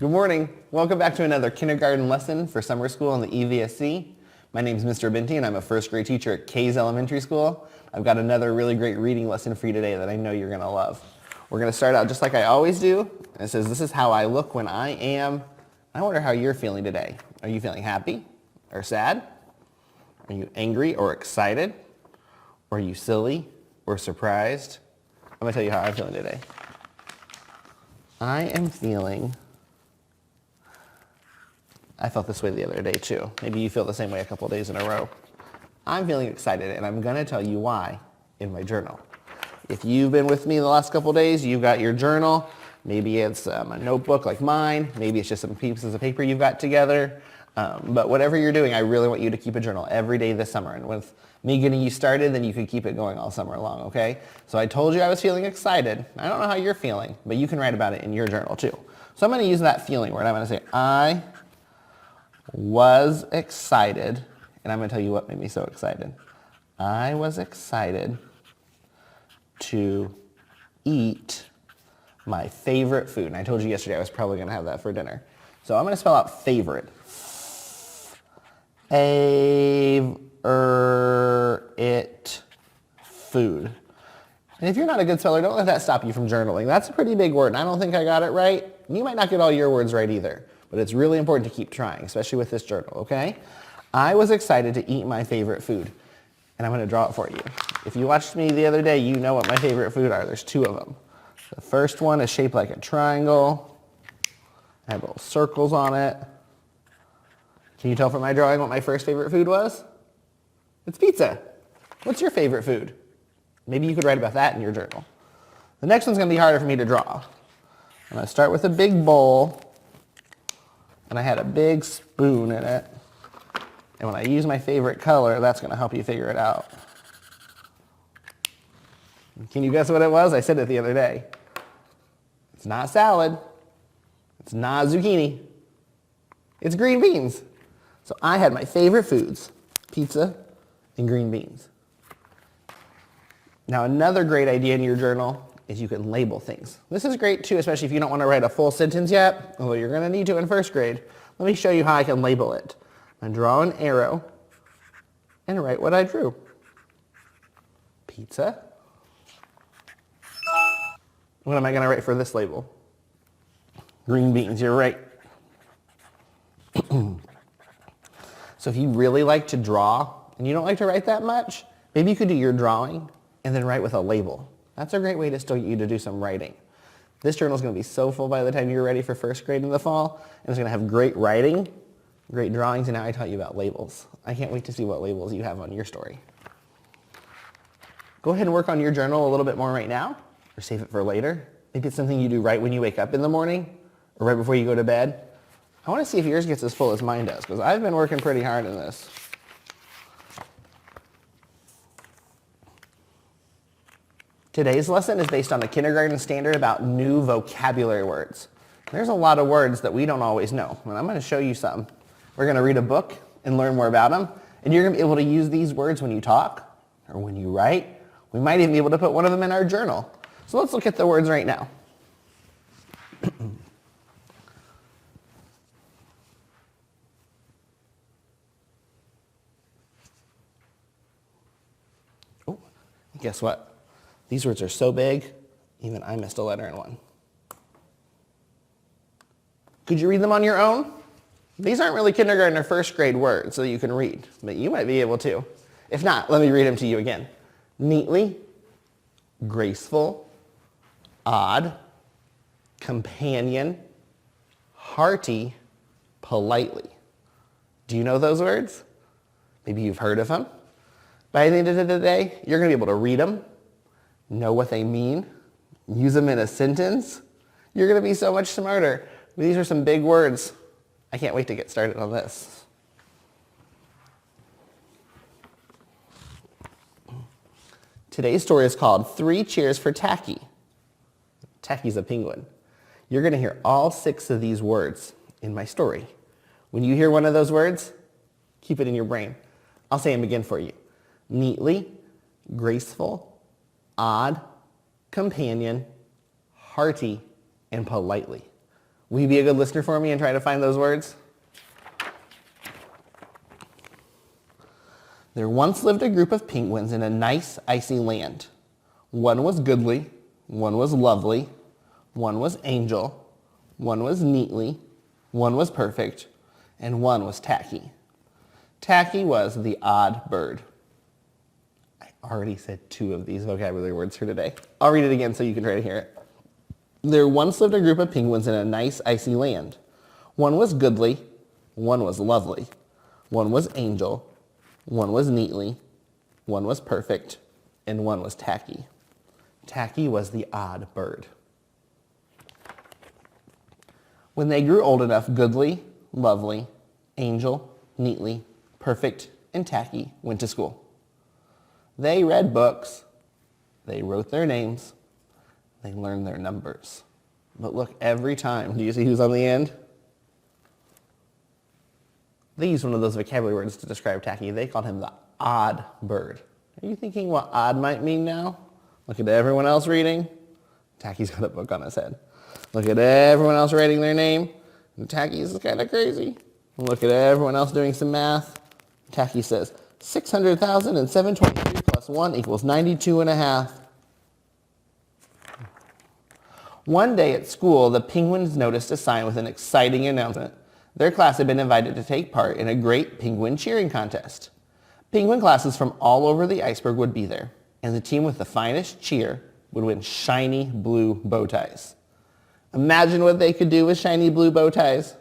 Good morning. Welcome back to another kindergarten lesson for summer school in the EVSC. My name is Mr. Binty and I'm a first grade teacher at Kays Elementary School. I've got another really great reading lesson for you today that I know you're going to love. We're going to start out just like I always do. It says, this is how I look when I am. I wonder how you're feeling today. Are you feeling happy or sad? Are you angry or excited? Or are you silly or surprised? I'm going to tell you how I'm feeling today. I felt this way the other day too. Maybe you feel the same way a couple days in a row. I'm feeling excited and I'm going to tell you why in my journal. If you've been with me the last couple days, you've got your journal. Maybe it's a notebook like mine. Maybe it's just some pieces of paper you've got together. But whatever you're doing, I really want you to keep a journal every day this summer. And with me getting you started, then you can keep it going all summer long, okay? So I told you I was feeling excited. I don't know how you're feeling, but you can write about it in your journal too. So I'm going to use that feeling word. I'm going to say, I was excited, and I'm going to tell you what made me so excited. I was excited to eat my favorite food. And I told you yesterday I was probably going to have that for dinner. So I'm going to spell out favorite. Favorite food. And if you're not a good speller, don't let that stop you from journaling. That's a pretty big word, and I don't think I got it right. You might not get all your words right either. But it's really important to keep trying, especially with this journal, okay? I was excited to eat my favorite food, and I'm going to draw it for you. If you watched me the other day, you know what my favorite food are. There's two of them. The first one is shaped like a triangle. I have little circles on it. Can you tell from my drawing what my first favorite food was? It's pizza. What's your favorite food? Maybe you could write about that in your journal. The next one's going to be harder for me to draw. I'm going to start with a big bowl. And I had a big spoon in it. And when I use my favorite color, that's going to help you figure it out. Can you guess what it was? I said it the other day. It's not salad. It's not zucchini. It's green beans. So I had my favorite foods, pizza and green beans. Now another great idea in your journal is you can label things. This is great too, especially if you don't want to write a full sentence yet, although you're going to need to in first grade. Let me show you how I can label it. I'm going to draw an arrow and write what I drew. Pizza. What am I going to write for this label? Green beans, you're right. So if you really like to draw and you don't like to write that much, maybe you could do your drawing and then write with a label. That's a great way to still get you to do some writing. This journal is going to be so full by the time you're ready for first grade in the fall. And it's going to have great writing, great drawings, and now I taught you about labels. I can't wait to see what labels you have on your story. Go ahead and work on your journal a little bit more right now, or save it for later. Maybe it's something you do right when you wake up in the morning, or right before you go to bed. I want to see if yours gets as full as mine does, because I've been working pretty hard on this. Today's lesson is based on the kindergarten standard about new vocabulary words. There's a lot of words that we don't always know, and I'm going to show you some. We're going to read a book and learn more about them, and you're going to be able to use these words when you talk or when you write. We might even be able to put one of them in our journal. So let's look at the words right now. Oh, guess what? These words are so big, even I missed a letter in one. Could you read them on your own? These aren't really kindergarten or first grade words that you can read, but you might be able to. If not, let me read them to you again. Neatly, graceful, odd, companion, hearty, politely. Do you know those words? Maybe you've heard of them. By the end of the day, you're going to be able to read them, know what they mean, use them in a sentence. You're going to be so much smarter. These are some big words. I can't wait to get started on this. Today's story is called 3 Cheers for Tacky. Tacky's a penguin. You're going to hear all 6 of these words in my story. When you hear one of those words, keep it in your brain. I'll say them again for you. Neatly, graceful, odd, companion, hearty, and politely. Will you be a good listener for me and try to find those words? There once lived a group of penguins in a nice, icy land. One was goodly, one was lovely, one was angel, one was neatly, one was perfect, and one was tacky. Tacky was the odd bird. I already said 2 of these vocabulary words for today. I'll read it again so you can try to hear it. There once lived a group of penguins in a nice, icy land. One was goodly, one was lovely, one was angel, one was neatly, one was perfect, and one was tacky. Tacky was the odd bird. When they grew old enough, goodly, lovely, angel, neatly, perfect, and tacky went to school. They read books, they wrote their names, they learned their numbers. But look, every time, do you see who's on the end? They used one of those vocabulary words to describe tacky. They called him the odd bird. Are you thinking what odd might mean now? Look at everyone else reading. Tacky's got a book on his head. Look at everyone else writing their name. And Tacky's kind of crazy. Look at everyone else doing some math. Tacky says, 600,723 plus 1 equals 92 and a half. One day at school, the penguins noticed a sign with an exciting announcement. Their class had been invited to take part in a great penguin cheering contest. Penguin classes from all over the iceberg would be there, and the team with the finest cheer would win shiny blue bow ties. Imagine what they could do with shiny blue bow ties.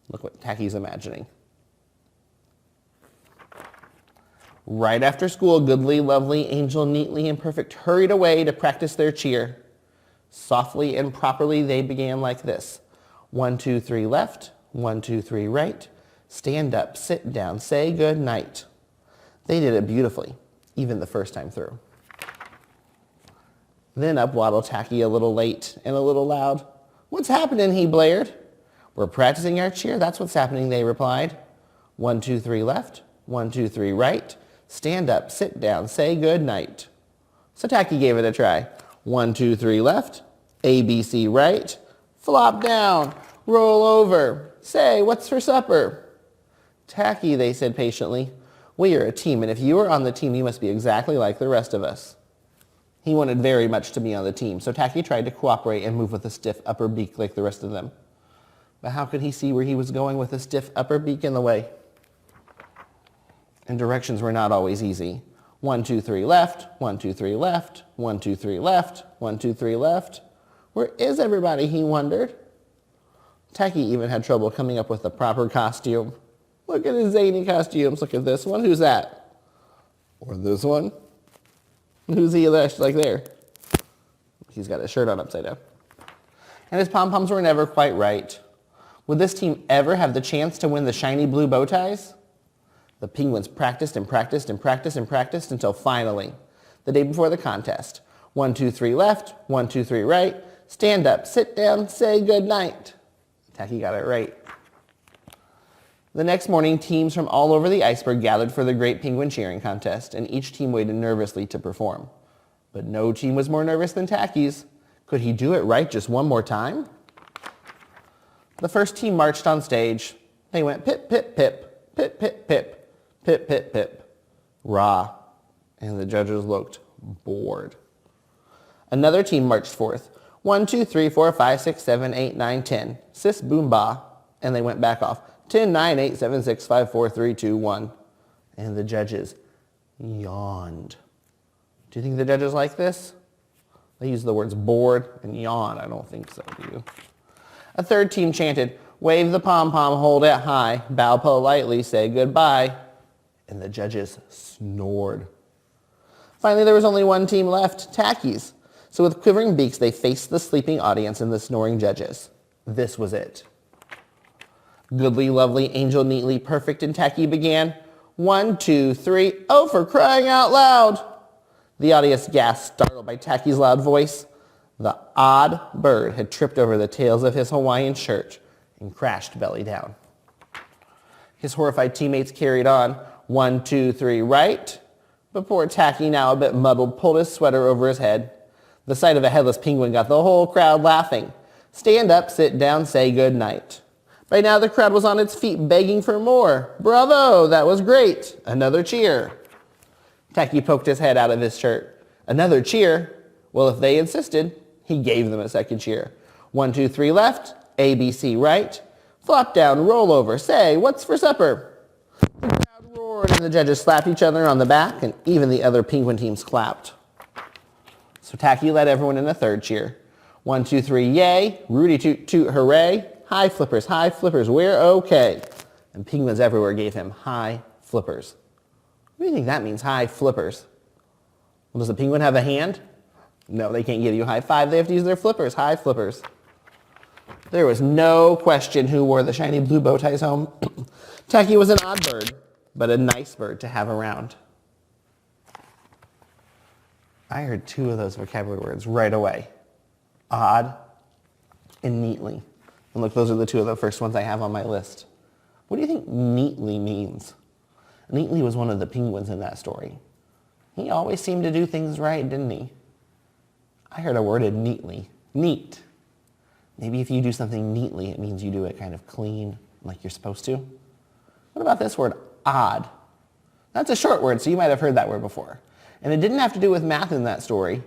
Look what Tacky's imagining. Right after school, goodly, lovely, angel, neatly, and perfect hurried away to practice their cheer. Softly and properly they began like this. 1, 2, 3 left, 1, 2, 3 right. Stand up, sit down, say good night. They did it beautifully, even the first time through. Then up waddled Tacky a little late and a little loud. What's happening, he blared. We're practicing our cheer, that's what's happening, they replied. 1, 2, 3 left, 1, 2, 3 right. Stand up, sit down, say good night. So Tacky gave it a try. 1, 2, 3 left, ABC right. Flop down, roll over. Say, what's for supper? Tacky, they said patiently. We are a team, and if you are on the team, you must be exactly like the rest of us. He wanted very much to be on the team, so Tacky tried to cooperate and move with a stiff upper beak like the rest of them. But how could he see where he was going with a stiff upper beak in the way? And directions were not always easy. 1, 2, 3 left, 1, 2, 3 left, 1, 2, 3 left, 1, 2, 3 left. Where is everybody, he wondered. Tacky even had trouble coming up with the proper costume. Look at his zany costumes. Look at this one. Who's that? Or this one? Who's he like there? He's got his shirt on upside down. And his pom-poms were never quite right. Would this team ever have the chance to win the shiny blue bow ties? The penguins practiced and practiced and practiced and practiced until finally, the day before the contest. 1, 2, 3 left, 1, 2, 3 right. Stand up, sit down, say good night. Tacky got it right. The next morning, teams from all over the iceberg gathered for the great penguin cheering contest, and each team waited nervously to perform. But no team was more nervous than Tacky's. Could he do it right just one more time? The first team marched on stage. They went pip, pip, pip, pip, pip, pip, pip, pip, pip, rah, and the judges looked bored. Another team marched forth. 1, 2, 3, 4, 5, 6, 7, 8, 9, 10. Sis, boom, bah. And they went back off. 10, 9, 8, 7, 6, 5, 4, 3, 2, 1. And the judges yawned. Do you think the judges like this? They use the words bored and yawn. I don't think so, do you? A third team chanted, wave the pom-pom, hold it high, bow politely, say goodbye. And the judges snored. Finally, there was only one team left, Tacky's. So with quivering beaks, they faced the sleeping audience and the snoring judges. This was it. Goodly, lovely, angel, neatly, perfect, and Tacky began. 1, 2, 3, oh, for crying out loud! The audience gasped, startled by Tacky's loud voice. The odd bird had tripped over the tails of his Hawaiian shirt and crashed belly down. His horrified teammates carried on. 1, 2, 3, right. But poor Tacky, now a bit muddled, pulled his sweater over his head. The sight of a headless penguin got the whole crowd laughing. Stand up, sit down, say good night. By now the crowd was on its feet begging for more. Bravo, that was great. Another cheer. Tacky poked his head out of his shirt. Another cheer? Well, if they insisted, he gave them a second cheer. 1, 2, 3 left, ABC right. Flop down, roll over, say, what's for supper? The crowd roared and the judges slapped each other on the back and even the other penguin teams clapped. So Tacky led everyone in a third cheer. 1, 2, 3, yay. Rudy toot toot hooray. High flippers, we're okay. And penguins everywhere gave him high flippers. What do you think that means, high flippers? Well, does a penguin have a hand? No, they can't give you a high five. They have to use their flippers, high flippers. There was no question who wore the shiny blue bow ties home. Tacky was an odd bird, but a nice bird to have around. I heard 2 of those vocabulary words right away. Odd and neatly. And look, those are the 2 of the first ones I have on my list. What do you think neatly means? Neatly was one of the penguins in that story. He always seemed to do things right, didn't he? I heard a worded neatly. Neat. Maybe if you do something neatly, it means you do it kind of clean, like you're supposed to. What about this word, odd? That's a short word, so you might have heard that word before. And it didn't have to do with math in that story.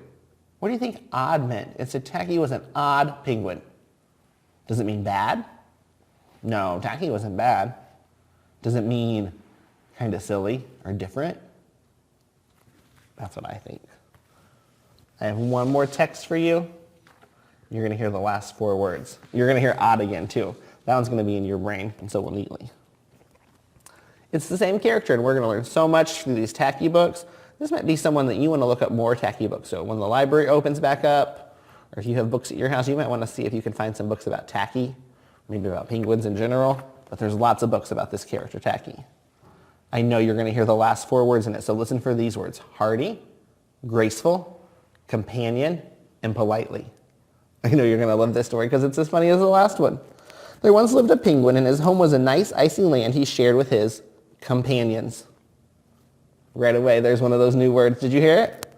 What do you think odd meant? It said Tacky was an odd penguin. Does it mean bad? No, Tacky wasn't bad. Does it mean kind of silly or different? That's what I think. I have one more text for you. You're going to hear the last 4 words. You're going to hear odd again, too. That one's going to be in your brain, and so will neatly. It's the same character, and we're going to learn so much through these Tacky books. This might be someone that you want to look up more Tacky books. So when the library opens back up, or if you have books at your house, you might want to see if you can find some books about Tacky, maybe about penguins in general. But there's lots of books about this character, Tacky. I know you're going to hear the last 4 words in it, so listen for these words. Hardy, graceful, companion, and politely. I know you're going to love this story because it's as funny as the last one. There once lived a penguin, and his home was a nice, icy land he shared with his companions. Right away, there's one of those new words. Did you hear it?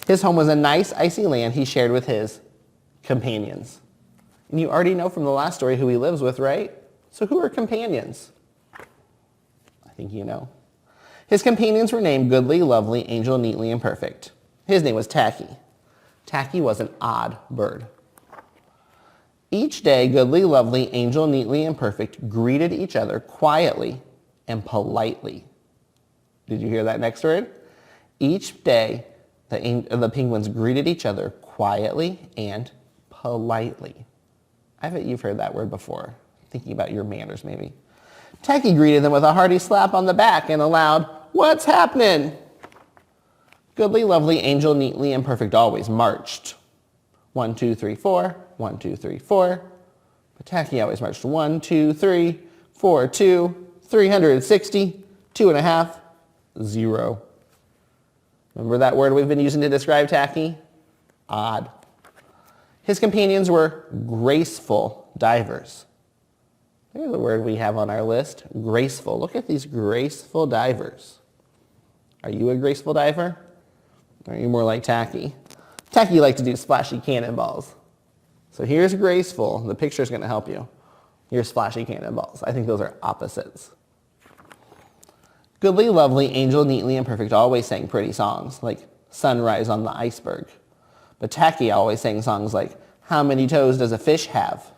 His home was a nice, icy land he shared with his companions. And you already know from the last story who he lives with, right? So who are companions? I think you know. His companions were named Goodly, Lovely, Angel, Neatly, and Perfect. His name was Tacky. Tacky was an odd bird. Each day, Goodly, Lovely, Angel, Neatly, and Perfect greeted each other quietly and politely. Did you hear that next word? Each day, the penguins greeted each other quietly and politely. I bet you've heard that word before, thinking about your manners maybe. Tacky greeted them with a hearty slap on the back and a loud, "What's happening?" Goodly, Lovely, Angel, Neatly, and Perfect always marched. 1, 2, 3, 4. 1, 2, 3, 4. But Tacky always marched 1, 2, 3, 4, 2, 360, 2.5, 0. Remember that word we've been using to describe Tacky? Odd. His companions were graceful divers. There's a word we have on our list, graceful. Look at these graceful divers. Are you a graceful diver? Or are you more like Tacky? Tacky liked to do splashy cannonballs. So here's graceful. The picture's going to help you. Here's splashy cannonballs. I think those are opposites. Goodly, Lovely, Angel, Neatly, and Perfect always sang pretty songs, like Sunrise on the Iceberg. But Tacky always sang songs like, How Many Toes Does a Fish Have?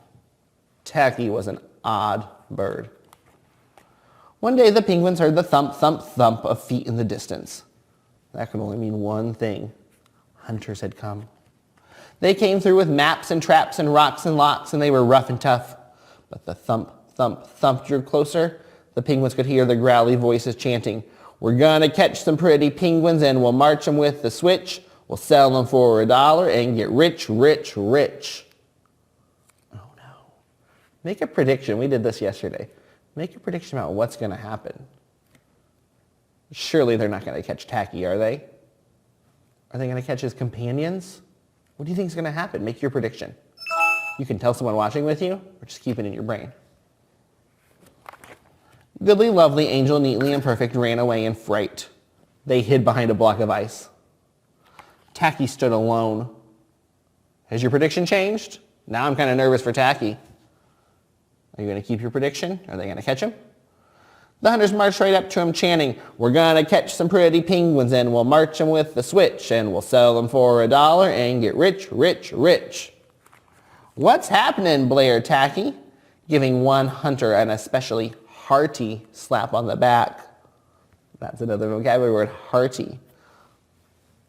Tacky was an odd bird. One day the penguins heard the thump, thump, thump of feet in the distance. That could only mean one thing. Hunters had come. They came through with maps and traps and rocks and locks, and they were rough and tough. But the thump, thump, thump drew closer. The penguins could hear the growly voices chanting, We're gonna catch some pretty penguins and we'll march them with the switch. We'll sell them for $1 and get rich, rich, rich. Oh no. Make a prediction. We did this yesterday. Make a prediction about what's going to happen. Surely they're not going to catch Tacky, are they? Are they going to catch his companions? What do you think is going to happen? Make your prediction. You can tell someone watching with you, or just keep it in your brain. Goodly, Lovely, Angel, Neatly, and Perfect ran away in fright. They hid behind a block of ice. Tacky stood alone. Has your prediction changed? Now I'm kind of nervous for Tacky. Are you going to keep your prediction? Are they going to catch him? The hunters marched right up to him chanting, "We're going to catch some pretty penguins and we'll march them with the switch and we'll sell them for $1 and get rich, rich, rich." "What's happening?" blared Tacky, giving one hunter an especially hearty slap on the back. That's another vocabulary word, hearty.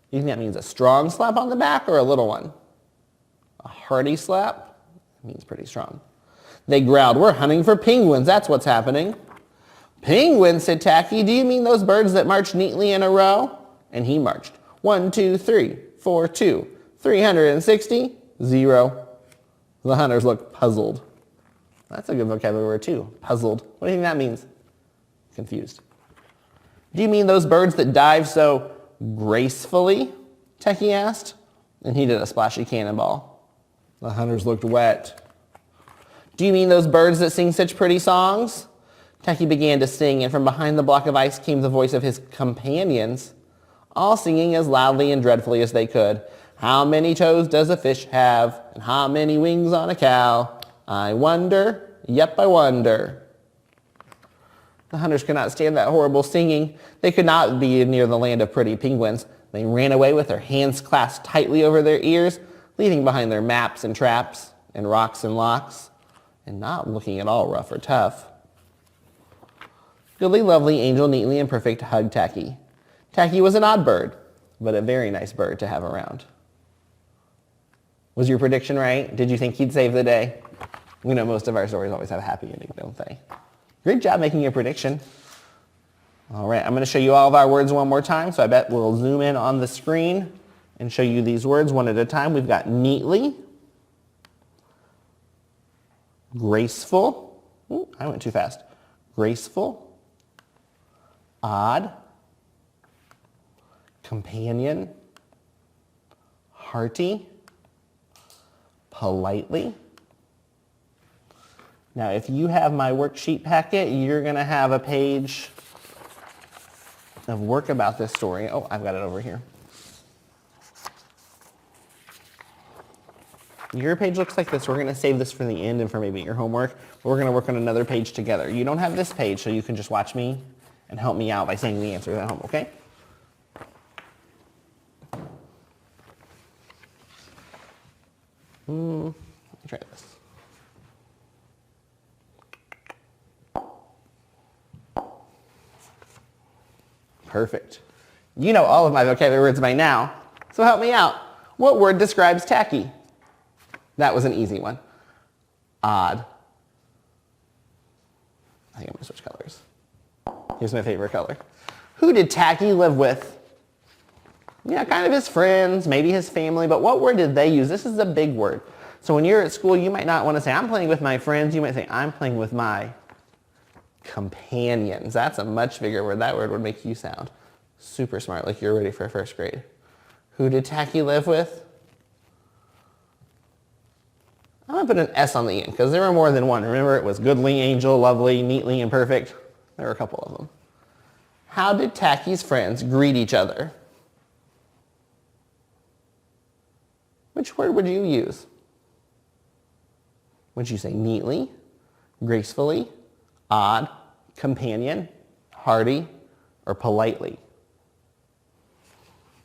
You think that means a strong slap on the back or a little one? A hearty slap means pretty strong. They growled, "We're hunting for penguins, that's what's happening." "Penguins," said Tacky, "do you mean those birds that march neatly in a row?" And he marched. 1, 2, 3, 4, 2, 360, 0. The hunters looked puzzled. That's a good vocabulary word too, puzzled. What do you think that means? Confused. "Do you mean those birds that dive so gracefully?" Tacky asked. And he did a splashy cannonball. The hunters looked wet. "Do you mean those birds that sing such pretty songs?" Tacky began to sing, and from behind the block of ice came the voice of his companions, all singing as loudly and dreadfully as they could. "How many toes does a fish have? And how many wings on a cow? I wonder, yep, I wonder." The hunters could not stand that horrible singing. They could not be near the land of pretty penguins. They ran away with their hands clasped tightly over their ears, leaving behind their maps and traps and rocks and locks, and not looking at all rough or tough. Goodly, lovely, angel, neatly, and perfect hugged Tacky. Tacky was an odd bird, but a very nice bird to have around. Was your prediction right? Did you think he'd save the day? We know most of our stories always have a happy ending, don't they? Great job making your prediction. All right, I'm going to show you all of our words one more time, so I bet we'll zoom in on the screen and show you these words one at a time. We've got neatly, graceful, ooh, I went too fast, graceful, odd, companion, hearty, politely. Now, if you have my worksheet packet, you're going to have a page of work about this story. Oh, I've got it over here. Your page looks like this. We're going to save this for the end and for maybe your homework. But we're going to work on another page together. You don't have this page, so you can just watch me and help me out by saying the answers at home, okay? Let me try this. Perfect. You know all of my vocabulary words by now, so help me out. What word describes tacky? That was an easy one. Odd. I think I'm going to switch colors. Here's my favorite color. Who did Tacky live with? Yeah, kind of his friends, maybe his family, but what word did they use? This is a big word. So when you're at school, you might not want to say, I'm playing with my friends. You might say, I'm playing with my companions. That's a much bigger word. That word would make you sound super smart, like you're ready for first grade. Who did Tacky live with? I'm going to put an S on the end because there were more than one. Remember, it was goodly, angel, lovely, neatly, and perfect. There were a couple of them. How did Tacky's friends greet each other? Which word would you use? Would you say neatly, gracefully, odd, companion, hearty, or politely?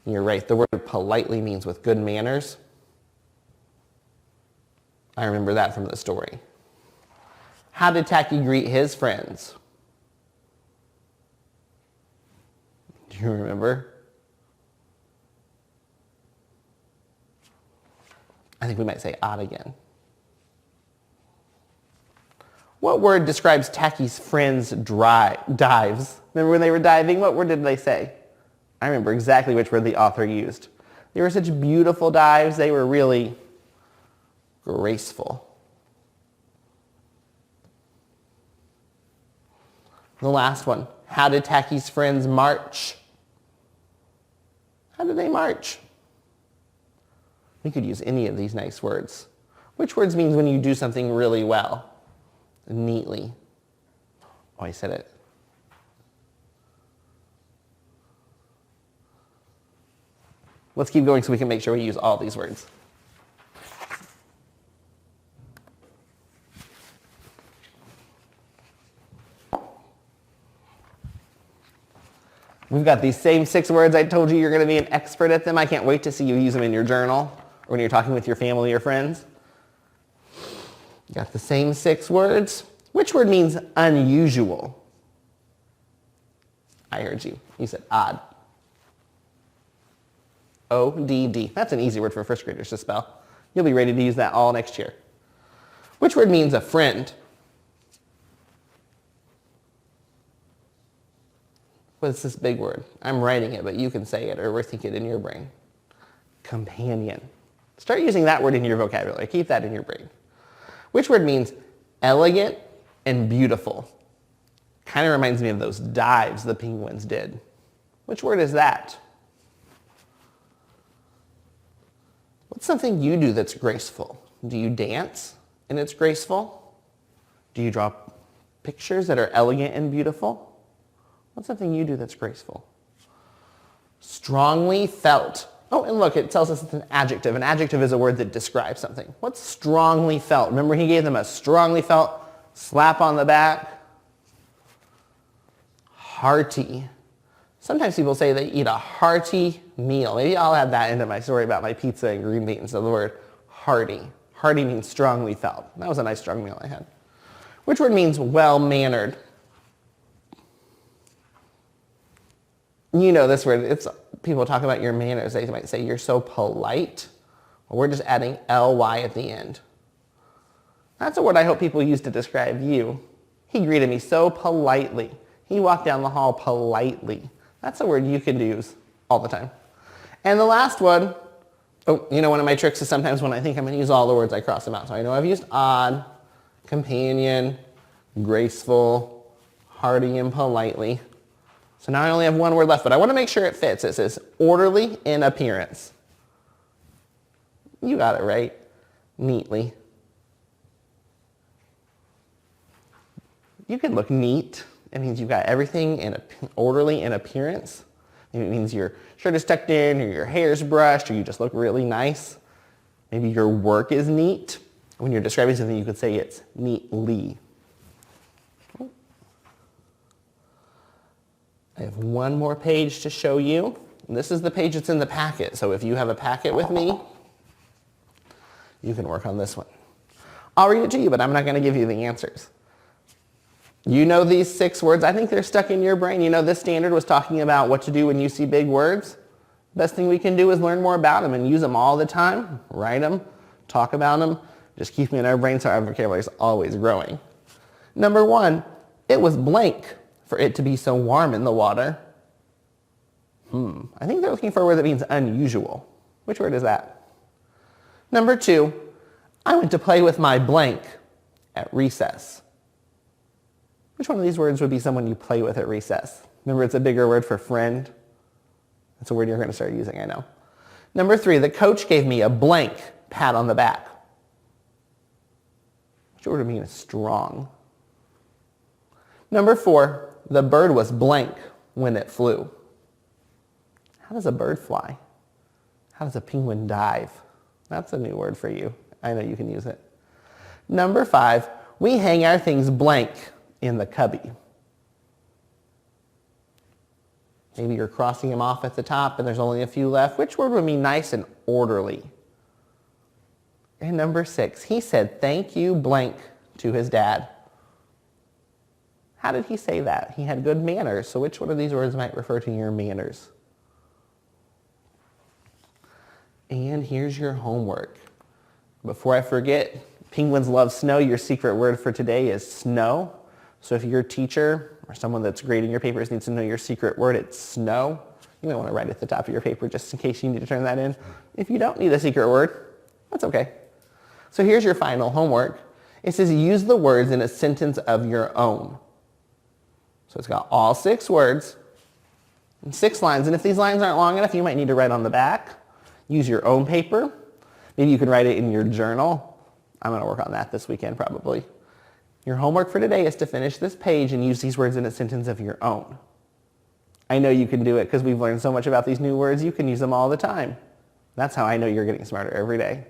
You're right. The word politely means with good manners. I remember that from the story. How did Tacky greet his friends? Do you remember? I think we might say odd again. What word describes Tacky's friends' dives? Remember when they were diving? What word did they say? I remember exactly which word the author used. They were such beautiful dives. They were really graceful. The last one. How did Tacky's friends march? How did they march? We could use any of these nice words. Which words means when you do something really well? Neatly. Oh, I said it. Let's keep going so we can make sure we use all these words. We've got these same 6 words. I told you you're going to be an expert at them. I can't wait to see you use them in your journal or when you're talking with your family or friends. You got the same 6 words. Which word means unusual? I heard you. You said odd. O-D-D. That's an easy word for first graders to spell. You'll be ready to use that all next year. Which word means a friend? What's this big word? I'm writing it, but you can say it or rethink it in your brain. Companion. Start using that word in your vocabulary. Keep that in your brain. Which word means elegant and beautiful? Kind of reminds me of those dives the penguins did. Which word is that? What's something you do that's graceful? Do you dance and it's graceful? Do you draw pictures that are elegant and beautiful? What's something you do that's graceful? Strongly felt. Oh, and look, it tells us it's an adjective. An adjective is a word that describes something. What's strongly felt? Remember he gave them a strongly felt slap on the back? Hearty. Sometimes people say they eat a hearty meal. Maybe I'll add that into my story about my pizza and green beans. So the word hearty. Hearty means strongly felt. That was a nice strong meal I had. Which word means well-mannered? You know this word. It's people talk about your manners. They might say you're so polite. Well, we're just adding ly at the end. That's a word I hope people use to describe you. He greeted me so politely. He walked down the hall politely. That's a word you can use all the time. And the last one, oh, you know, one of my tricks is sometimes when I think I'm going to use all the words, I cross them out. So I know I've used odd, companion, graceful, hearty, and politely. So now I only have one word left, but I want to make sure it fits. It says orderly in appearance. You got it right. Neatly. You can look neat. It means you've got everything in orderly in appearance. Maybe it means your shirt is tucked in, or your hair's brushed, or you just look really nice. Maybe your work is neat. When you're describing something, you could say it's neatly. I have one more page to show you. And this is the page that's in the packet. So if you have a packet with me, you can work on this one. I'll read it to you, but I'm not going to give you the answers. You know these 6 words. I think they're stuck in your brain. You know this standard was talking about what to do when you see big words. Best thing we can do is learn more about them and use them all the time. Write them, talk about them. Just keep them in our brain so our vocabulary is always growing. Number 1, it was blank for it to be so warm in the water. I think they're looking for a word that means unusual. Which word is that? Number 2, I went to play with my blank at recess. Which one of these words would be someone you play with at recess? Remember, it's a bigger word for friend. That's a word you're going to start using, I know. Number 3, the coach gave me a blank pat on the back. Which word would mean strong? Number 4, the bird was blank when it flew. How does a bird fly? How does a penguin dive? That's a new word for you. I know you can use it. Number 5, we hang our things blank in the cubby. Maybe you're crossing them off at the top and there's only a few left. Which word would be nice and orderly? And number 6, he said thank you blank to his dad. How did he say that? He had good manners. So which one of these words might refer to your manners? And here's your homework. Before I forget, penguins love snow. Your secret word for today is snow. So if your teacher or someone that's grading your papers needs to know your secret word, it's snow. You might want to write it at the top of your paper just in case you need to turn that in. If you don't need a secret word, that's okay. So here's your final homework. It says use the words in a sentence of your own. So it's got all 6 words and 6 lines. And if these lines aren't long enough, you might need to write on the back. Use your own paper. Maybe you can write it in your journal. I'm going to work on that this weekend probably. Your homework for today is to finish this page and use these words in a sentence of your own. I know you can do it because we've learned so much about these new words. You can use them all the time. That's how I know you're getting smarter every day.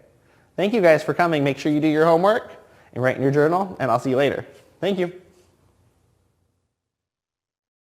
Thank you guys for coming. Make sure you do your homework and write in your journal, and I'll see you later. Thank you.